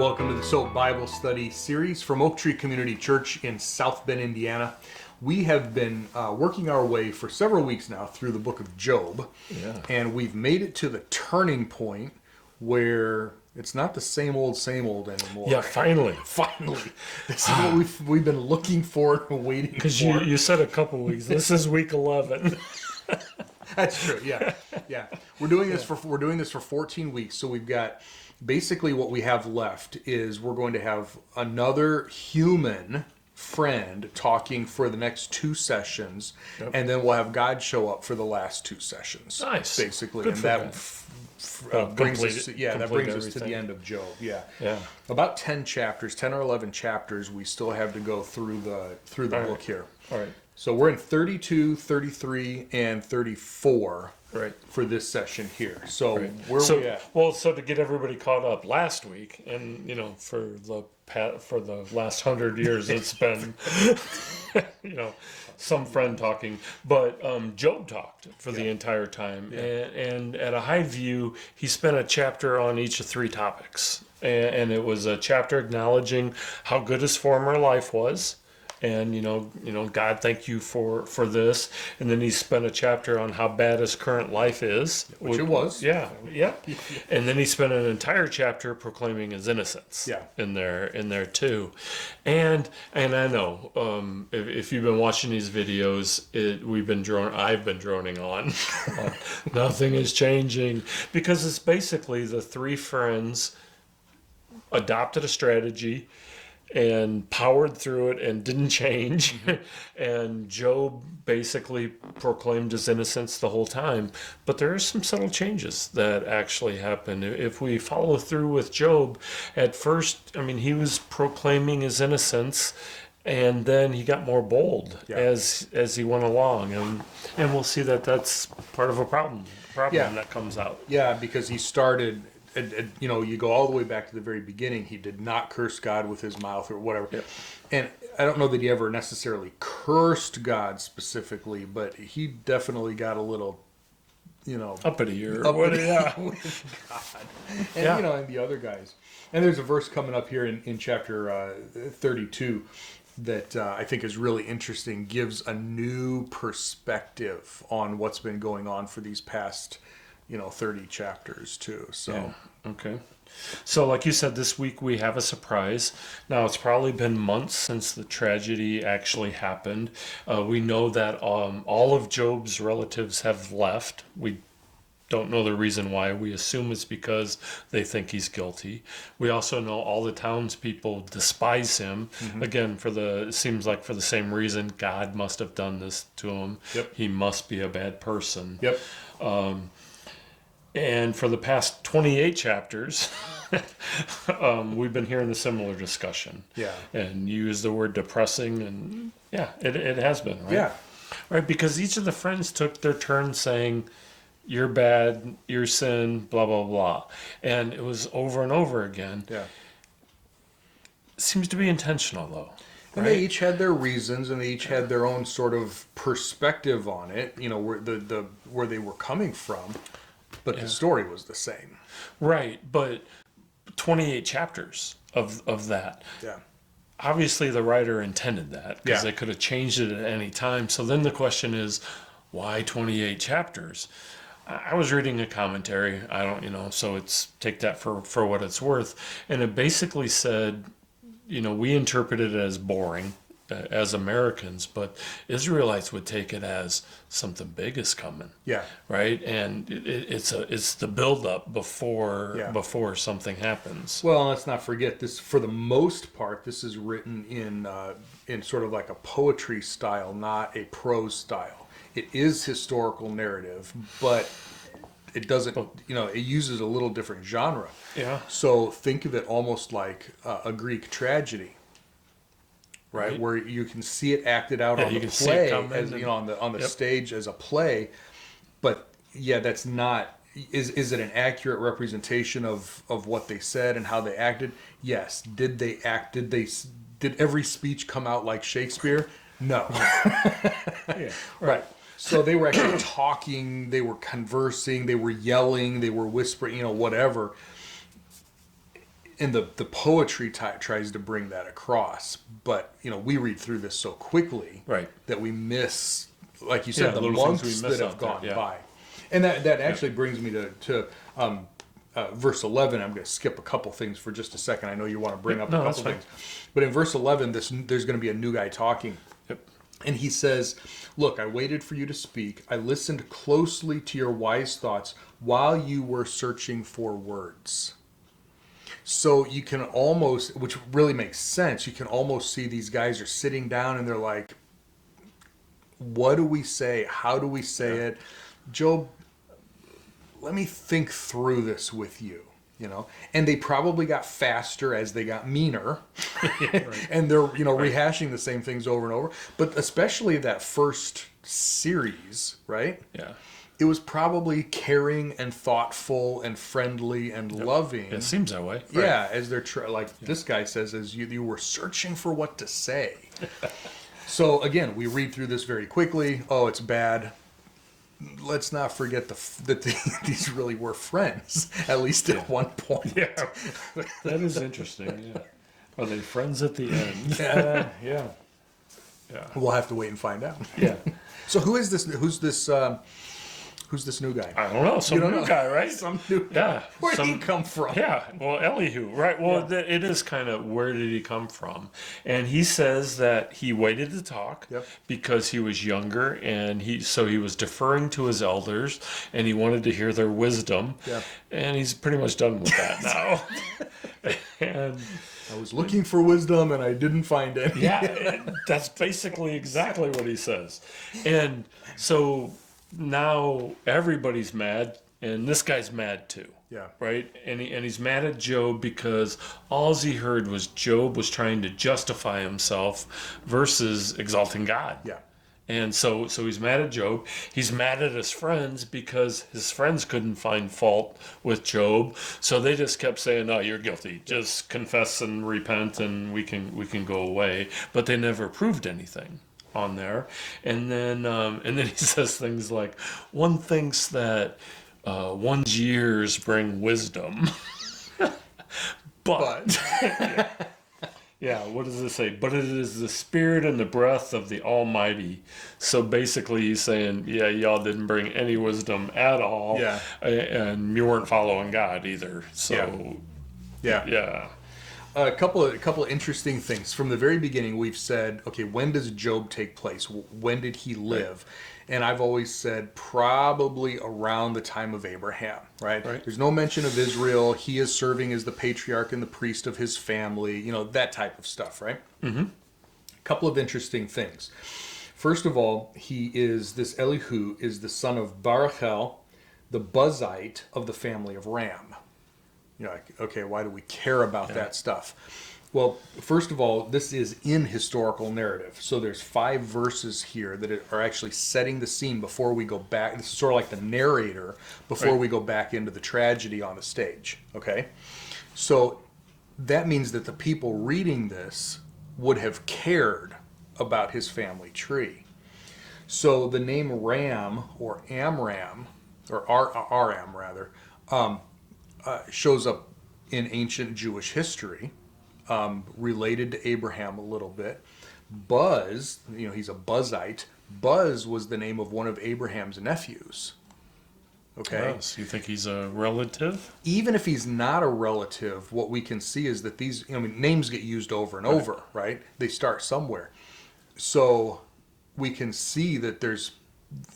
Welcome to the S.O.A.P Bible Study Series from Oak Tree Community Church in South Bend, Indiana. We have been working our way for several weeks now through the book of Job, and we've made it to the turning point where it's not the same old anymore. Yeah, finally. This is what we've been looking for and waiting for. Because you said a couple weeks. This is week 11. That's true. Yeah. We're doing this for 14 weeks. So we've got basically what we have left is we're going to have another human friend talking for the next two sessions, and then we'll have God show up for the last two sessions. Nice. Basically, Good and for that brings us to, that brings us to the end of Job. Yeah. About 10 or 11 chapters we still have to go through the book here. All right. So we're in 32, 33, and 34 for this session here. So where are we at? Well, so to get everybody caught up, last week, and for the last 100 years, it's been some friend talking, but Job talked for the entire time, and at a high view, he spent a chapter on each of three topics, and it was a chapter acknowledging how good his former life was. And God, thank you for this. And then he spent a chapter on how bad his current life is, which it was. Yeah. And then he spent an entire chapter proclaiming his innocence. In there too. And I know if you've been watching these videos, I've been droning on. Nothing is changing, because it's basically the three friends adopted a strategy and powered through it and didn't change. And Job basically proclaimed his innocence the whole time. But there are some subtle changes that actually happen. If we follow through with Job, at first, he was proclaiming his innocence, and then he got more bold as he went along. And we'll see that that's part of a problem that comes out. Yeah, because he started... you go all the way back to the very beginning. He did not curse God with his mouth or whatever. And I don't know that he ever necessarily cursed God specifically, but he definitely got a little, uppity with God. And, and the other guys. And there's a verse coming up here in chapter 32 that I think is really interesting, gives a new perspective on what's been going on for these past 30 chapters too. So okay. So like you said, this week we have a surprise. Now, it's probably been months since the tragedy actually happened. We know that all of Job's relatives have left. We don't know the reason why. We assume it's because they think he's guilty. We also know all the townspeople despise him. Again, it seems like for the same reason. God must have done this to him. He must be a bad person. And for the past 28 chapters, we've been hearing a similar discussion. And you use the word depressing, and it has been, right? Right, because each of the friends took their turn saying, "You're bad, you're sin, blah, blah, blah." And it was over and over again. It seems to be intentional, though. And they each had their reasons, and they each had their own sort of perspective on it, where they were coming from. But the story was the same. Right, but 28 chapters of that. Obviously, the writer intended that, because they could have changed it at any time. So then the question is, why 28 chapters? I was reading a commentary. I don't, so take that for what it's worth. And it basically said, we interpret it as boring as Americans, but Israelites would take it as something big is coming. Right? And it's the build-up before something happens. Well, let's not forget this. For the most part, this is written in sort of like a poetry style, not a prose style. It is historical narrative, but it doesn't. It uses a little different genre. So think of it almost like a Greek tragedy. Right, where you can see it acted out on the play, as on the stage as a play, but that's not. Is it an accurate representation of what they said and how they acted? Yes. Did they act? Did every speech come out like Shakespeare? No. Right. So they were actually talking. They were conversing. They were yelling. They were whispering. Whatever. and the poetry tries to bring that across, but we read through this so quickly that we miss, like you said, the months that have gone by. And that actually brings me to verse 11. I'm going to skip a couple things for just a second. I know you want to bring up a couple things, but in verse 11, there's going to be a new guy talking. And he says, "Look, I waited for you to speak. I listened closely to your wise thoughts while you were searching for words." So you can almost, which really makes sense, you can almost see these guys are sitting down and they're like, what do we say? How do we say it? Job, let me think through this with you. And they probably got faster as they got meaner, and they're rehashing the same things over and over. But especially that first series, right? Yeah, it was probably caring and thoughtful and friendly and loving. It seems that way. Right. Yeah, as they're this guy says, as you were searching for what to say. So again, we read through this very quickly. Oh, it's bad. Let's not forget that these really were friends, at least at one point. Yeah, that is interesting. Yeah, are they friends at the end? Yeah. We'll have to wait and find out. Yeah. So who is this? Who's this new guy? I don't know. Some new guy, right? Some new guy. Yeah. Where did he come from? Yeah. Well, Elihu, right? Well, it is kind of where did he come from? And he says that he waited to talk because he was younger, and he was deferring to his elders, and he wanted to hear their wisdom. Yeah. And he's pretty much done with that now. And I was looking for wisdom, and I didn't find any. Yeah, that's basically exactly what he says. And so now everybody's mad, and this guy's mad too. Yeah. Right? And he's mad at Job because all he heard was Job was trying to justify himself versus exalting God. Yeah. And so he's mad at Job. He's mad at his friends because his friends couldn't find fault with Job. So they just kept saying, "No, you're guilty. Just confess and repent, and we can go away." But they never proved anything on there. And then he says things like, "One thinks that one's years bring wisdom, but." Yeah, what does it say? But it is the spirit and the breath of the Almighty. So basically he's saying, yeah, y'all didn't bring any wisdom at all. Yeah. And you weren't following God either. So yeah. A couple of interesting things. From the very beginning, we've said, okay, when does Job take place? When did he live? Right. And I've always said probably around the time of Abraham, right? There's no mention of Israel. He is serving as the patriarch and the priest of his family, that type of stuff, right? Mm-hmm. A couple of interesting things. First of all, this Elihu is the son of Barachel, the Buzite of the family of Ram. Okay, why do we care about that stuff? Well, first of all, this is in historical narrative. So there's 5 verses here that are actually setting the scene before we go back. This is sort of like the narrator before we go back into the tragedy on the stage. Okay? So that means that the people reading this would have cared about his family tree. So the name Ram or Amram, or Aram rather, shows up in ancient Jewish history. Related to Abraham a little bit. Buz, he's a Buzite. Buz was the name of one of Abraham's nephews. Okay? So you think he's a relative? Even if he's not a relative, what we can see is that these names get used over and over, right? They start somewhere. So we can see that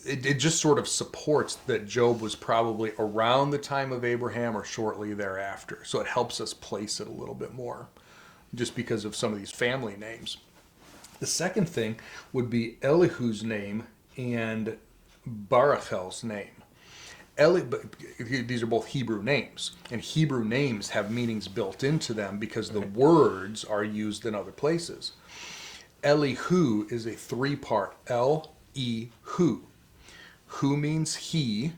it just sort of supports that Job was probably around the time of Abraham or shortly thereafter. So it helps us place it a little bit more, just because of some of these family names. The second thing would be Elihu's name and Barachel's name. These are both Hebrew names, and Hebrew names have meanings built into them because the words are used in other places. Elihu is a 3-part El-E-Hu. Hu means he,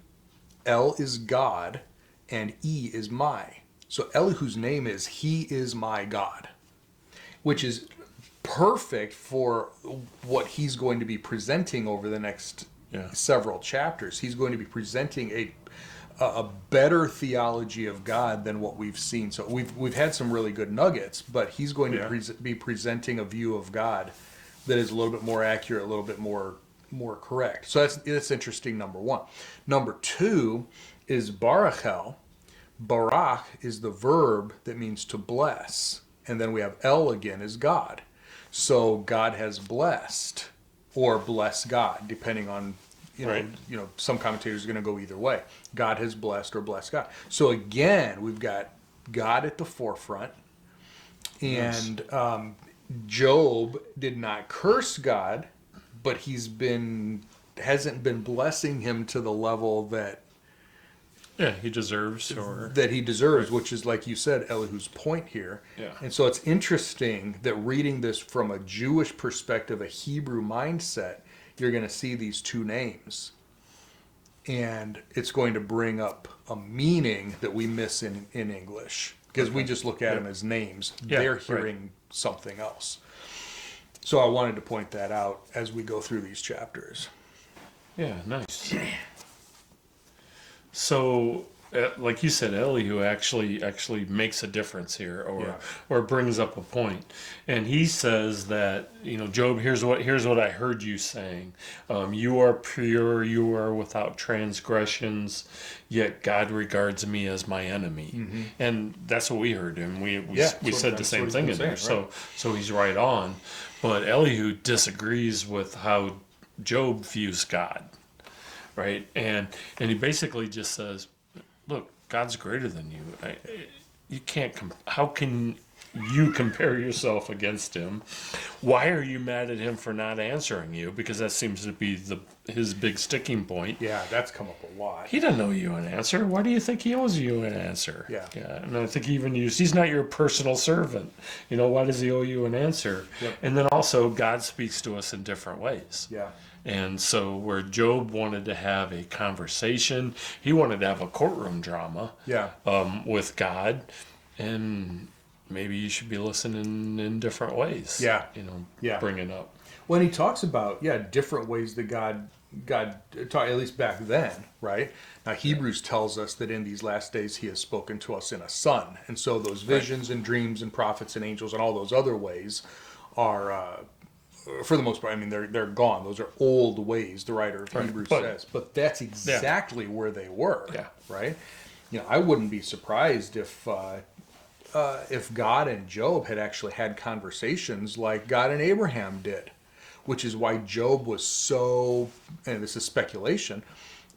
El is God, and E is my. So Elihu's name is He is my God, which is perfect for what he's going to be presenting over the next several chapters. He's going to be presenting a better theology of God than what we've seen. So we've had some really good nuggets, but he's going to be presenting a view of God that is a little bit more accurate, a little bit more correct. So that's interesting, number one. Number two is barachel. Barach is the verb that means to bless. And then we have El again is God. So God has blessed, or bless God, depending on, some commentators are going to go either way. God has blessed or bless God. So again, we've got God at the forefront. And Job did not curse God, but hasn't been blessing him to the level that he deserves, which is, like you said, Elihu's point here. Yeah. And so it's interesting that reading this from a Jewish perspective, a Hebrew mindset, you're going to see these two names. And it's going to bring up a meaning that we miss in English, because we just look at them as names. They're hearing something else. So I wanted to point that out as we go through these chapters. Yeah, nice. So, like you said, Elihu actually makes a difference here, or brings up a point, and he says that, Job, here's what I heard you saying. You are pure, you are without transgressions, yet God regards me as my enemy, and that's what we heard, and we said the same thing in there. Right? So he's right on, but Elihu disagrees with how Job views God. Right, and he basically just says, "Look, God's greater than you. You can't. How can you compare yourself against him? Why are you mad at him for not answering you? Because that seems to be his big sticking point. Yeah, that's come up a lot. He doesn't owe you an answer. Why do you think he owes you an answer? Yeah. And I think he even used, he's not your personal servant. Why does he owe you an answer? Yep. And then also, God speaks to us in different ways. Yeah. And so where Job wanted to have a conversation, he wanted to have a courtroom drama with God, and maybe you should be listening in different ways. Bring it up. When he talks about, different ways that God taught, at least back then, right? Now, Hebrews tells us that in these last days he has spoken to us in a son. And so those visions and dreams and prophets and angels and all those other ways are... for the most part, they're gone. Those are old ways, the writer of Hebrews says. But that's exactly where they were, right? I wouldn't be surprised if God and Job had actually had conversations like God and Abraham did, which is why Job was so, and this is speculation,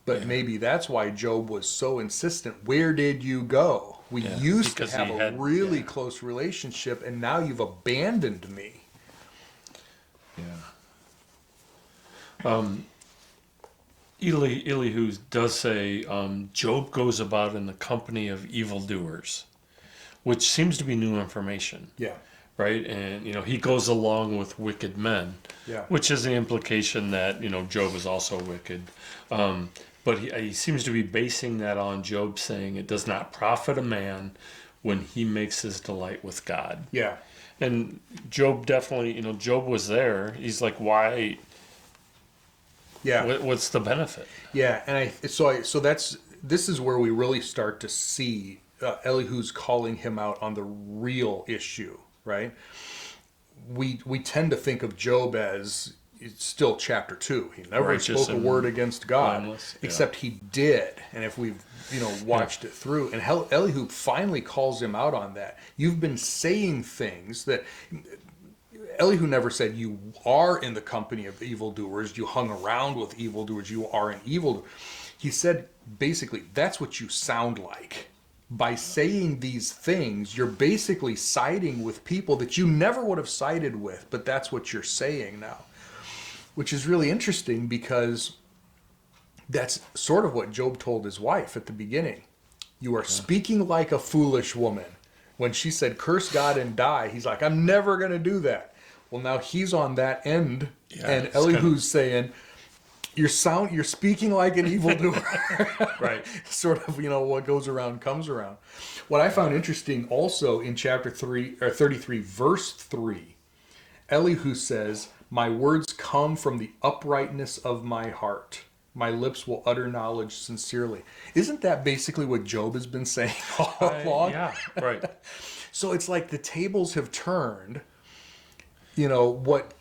but maybe that's why Job was so insistent. Where did you go? We used to have a really close relationship, and now you've abandoned me. Elihu does say Job goes about in the company of evildoers, which seems to be new information. Yeah. Right? And, he goes along with wicked men, which is the implication that, Job is also wicked. But he seems to be basing that on Job saying it does not profit a man when he makes his delight with God. Yeah. And Job definitely, Job was there. He's like, why? Yeah. What's the benefit? Yeah, and this is where we really start to see Elihu's calling him out on the real issue, right? We tend to think of Job as it's still chapter 2. He never spoke a word against God, except he did. And if we've watched it through, and Elihu finally calls him out on that. You've been saying things that Elihu never said you are in the company of evildoers, you hung around with evildoers, you are an evildoer. He said basically that's what you sound like. By saying these things, you're basically siding with people that you never would have sided with, but that's what you're saying now. Which is really interesting because that's sort of what Job told his wife at the beginning. You are speaking like a foolish woman. When she said, curse God and die, he's like, I'm never going to do that. Well, now he's on that end, and Elihu's saying, you're speaking like an evildoer. Right. Sort of, what goes around comes around. What I found interesting also in chapter 33, verse 3, Elihu says, my words come from the uprightness of my heart. My lips will utter knowledge sincerely. Isn't that basically what Job has been saying all along? Yeah, right. So it's like the tables have turned. What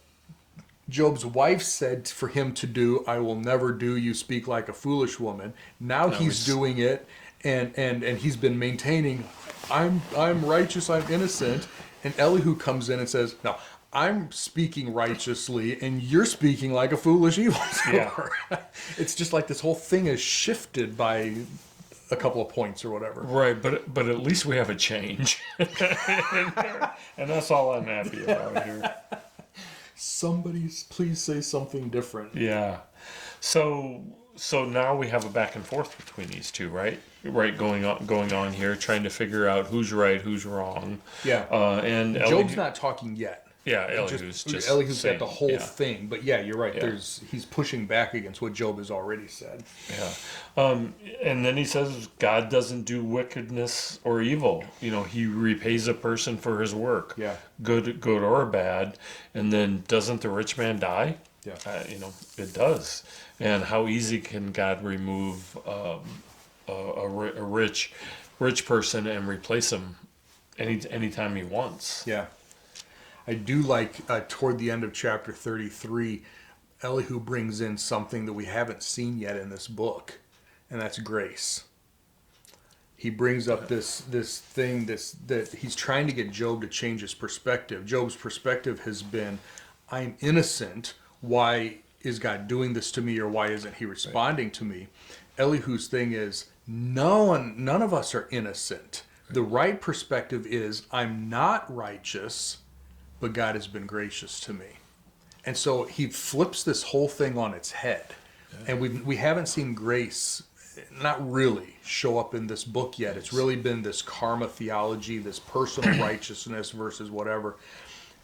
Job's wife said for him to do, I will never do. You speak like a foolish woman. Now he's doing it, and he's been maintaining, I'm righteous, I'm innocent. And Elihu comes in and says, no, I'm speaking righteously, and you're speaking like a foolish evildoer. Yeah. It's just like this whole thing is shifted by a couple of points or whatever. Right, but at least we have a change, and that's all I'm happy about here. Somebody please say something different. Yeah. So now we have a back and forth between these two, right? Right, going on here, trying to figure out who's right, who's wrong. Yeah. And Job's not talking yet. Yeah, Elihu's got the whole thing, but yeah, you're right. Yeah. He's pushing back against what Job has already said. Yeah, and then he says God doesn't do wickedness or evil. He repays a person for his work. Yeah, good or bad. And then doesn't the rich man die? Yeah, it does. And how easy can God remove a rich person and replace him anytime he wants? Yeah. I do like toward the end of chapter 33, Elihu brings in something that we haven't seen yet in this book, and that's grace. He brings up this thing that he's trying to get Job to change his perspective. Job's perspective has been, I'm innocent. Why is God doing this to me, or why isn't he responding to me? Elihu's thing is, none of us are innocent. The right perspective is, I'm not righteous, but God has been gracious to me. And so he flips this whole thing on its head. Yeah. And we haven't seen grace, not really, show up in this book yet. It's really been this karma theology, this personal righteousness versus whatever.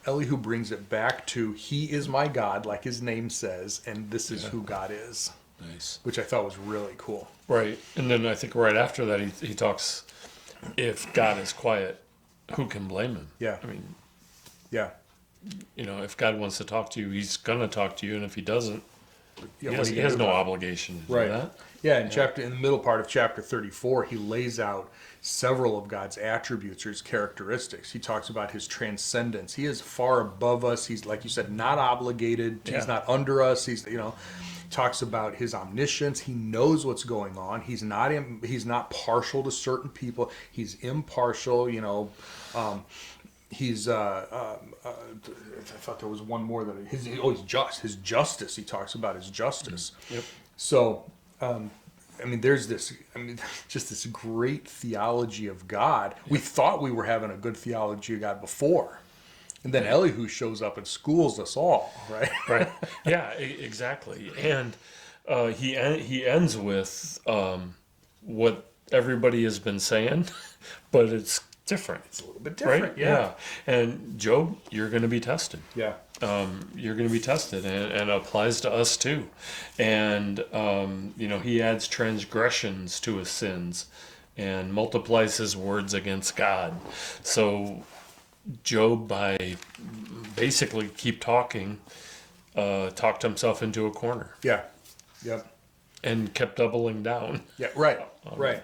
Elihu brings it back to, he is my God, like his name says, and this is who God is. Nice. Which I thought was really cool. Right. And then I think right after that he talks, if God is quiet, who can blame him? Yeah. I mean, yeah. If God wants to talk to you, he's going to talk to you. And if he doesn't, he he has no obligation to do that. Yeah, in the middle part of chapter 34, he lays out several of God's attributes or his characteristics. He talks about his transcendence. He is far above us. He's, like you said, not obligated. Yeah. He's not under us. He's, talks about his omniscience. He knows what's going on. He's not partial to certain people. He's impartial. He's I thought there was one more that he's just. His justice. He talks about his justice. Yep. So there's just this great theology of God. We thought we were having a good theology of God before. And then Elihu shows up and schools us all, right? Right. Yeah, exactly. And he ends with what everybody has been saying, but it's different. It's a little bit different, right? Yeah. And Job, you're going to be tested. Yeah. You're going to be tested, and it applies to us too. And he adds transgressions to his sins and multiplies his words against God. So Job, by basically keep talking, talked himself into a corner. Yeah. Yep. And kept doubling down. Yeah. Right.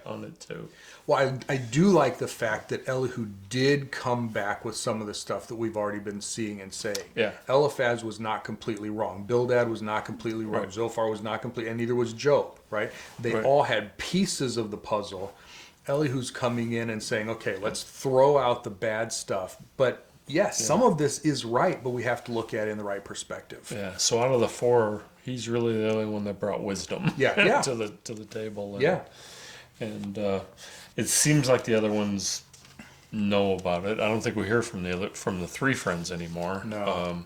On it too. Well, I do like the fact that Elihu did come back with some of the stuff that we've already been seeing and saying. Yeah. Eliphaz was not completely wrong. Bildad was not completely wrong. Right. Zophar was not complete, and neither was Job. Right. They all had pieces of the puzzle. Elihu's coming in and saying, okay, let's throw out the bad stuff. But yes, some of this is right, but we have to look at it in the right perspective. Yeah. So out of the four, he's really the only one that brought wisdom. Yeah. to the table. And, And it seems like the other ones know about it. I don't think we hear from the three friends anymore. No.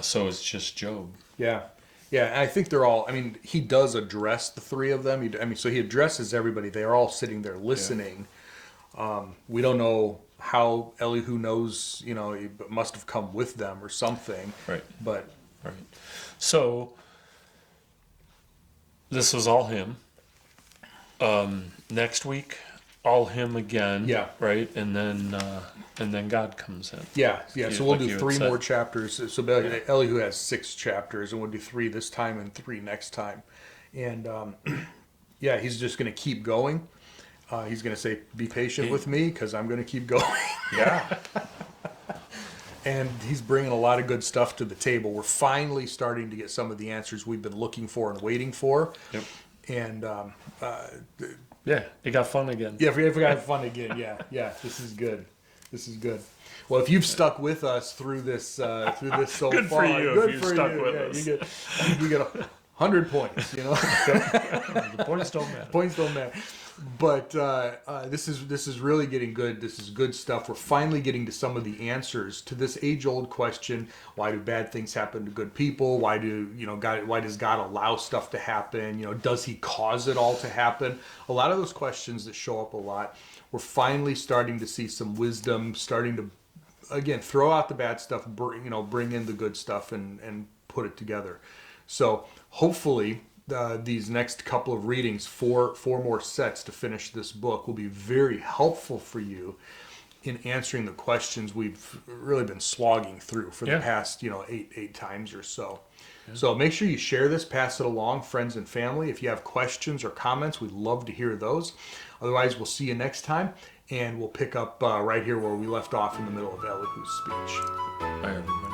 So it's just Job. Yeah. Yeah, and I think they're all, he does address the three of them. So he addresses everybody. They are all sitting there listening. Yeah. We don't know how Elihu knows, he must have come with them or something. Right. But. Right. So, this was all him. Next week, all him again. Yeah. Right? And then God comes in. Yeah. So we'll do 3 more chapters. So Elihu has 6 chapters, and we'll do 3 this time and 3 next time And yeah, he's just going to keep going. He's going to say, be patient with me because I'm going to keep going. Yeah. And he's bringing a lot of good stuff to the table. We're finally starting to get some of the answers we've been looking for and waiting for. Yep. And Yeah, it got fun again. yeah, we got fun again. Yeah, this is good. This is good. Well, if you've stuck with us through this so Good far, for you good if you for stuck you. with Yeah, us. you get 100 points. You know, The points don't matter. points don't matter. But this is really getting good. This is good stuff. We're finally getting to some of the answers to this age-old question: why do bad things happen to good people? Why does God allow stuff to happen? Does He cause it all to happen? A lot of those questions that show up a lot. We're finally starting to see some wisdom, starting to again throw out the bad stuff, bring in the good stuff, and put it together. So hopefully these next couple of readings, four more sets to finish this book, will be very helpful for you in answering the questions we've really been slogging through for the past eight times or so. So make sure you share this, pass it along, friends and family. If you have questions or comments, we'd love to hear those. Otherwise, we'll see you next time, and we'll pick up right here where we left off in the middle of Elihu's speech. Bye, everybody.